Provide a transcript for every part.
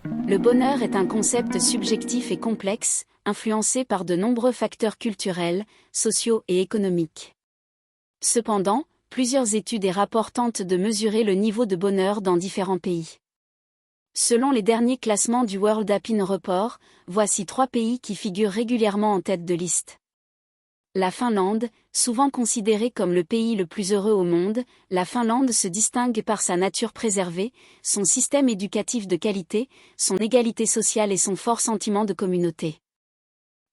Le bonheur est un concept subjectif et complexe, influencé par de nombreux facteurs culturels, sociaux et économiques. Cependant, plusieurs études et rapports tentent de mesurer le niveau de bonheur dans différents pays. Selon les derniers classements du World Happiness Report, voici 3 pays qui figurent régulièrement en tête de liste. La Finlande, souvent considérée comme le pays le plus heureux au monde, la Finlande se distingue par sa nature préservée, son système éducatif de qualité, son égalité sociale et son fort sentiment de communauté.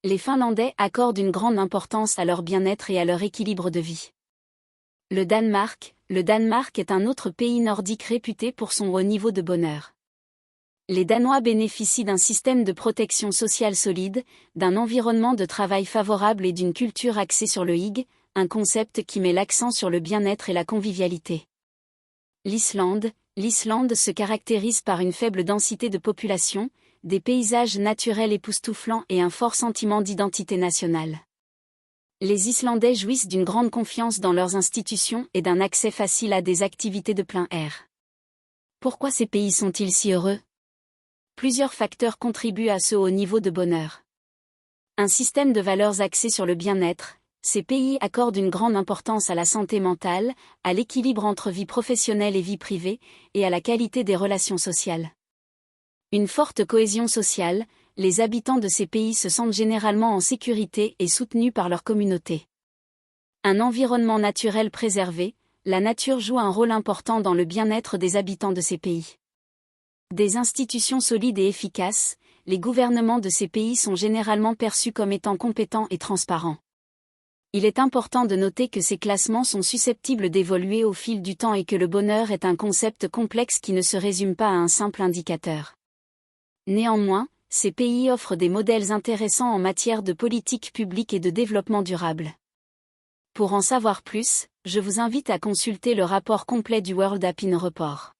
Les Finlandais accordent une grande importance à leur bien-être et à leur équilibre de vie. Le Danemark est un autre pays nordique réputé pour son haut niveau de bonheur. Les Danois bénéficient d'un système de protection sociale solide, d'un environnement de travail favorable et d'une culture axée sur le hygge, un concept qui met l'accent sur le bien-être et la convivialité. L'Islande se caractérise par une faible densité de population, des paysages naturels époustouflants et un fort sentiment d'identité nationale. Les Islandais jouissent d'une grande confiance dans leurs institutions et d'un accès facile à des activités de plein air. Pourquoi ces pays sont-ils si heureux ? Plusieurs facteurs contribuent à ce haut niveau de bonheur. Un système de valeurs axé sur le bien-être, ces pays accordent une grande importance à la santé mentale, à l'équilibre entre vie professionnelle et vie privée, et à la qualité des relations sociales. Une forte cohésion sociale, les habitants de ces pays se sentent généralement en sécurité et soutenus par leur communauté. Un environnement naturel préservé, la nature joue un rôle important dans le bien-être des habitants de ces pays. Des institutions solides et efficaces, les gouvernements de ces pays sont généralement perçus comme étant compétents et transparents. Il est important de noter que ces classements sont susceptibles d'évoluer au fil du temps et que le bonheur est un concept complexe qui ne se résume pas à un simple indicateur. Néanmoins, ces pays offrent des modèles intéressants en matière de politique publique et de développement durable. Pour en savoir plus, je vous invite à consulter le rapport complet du World Happiness Report.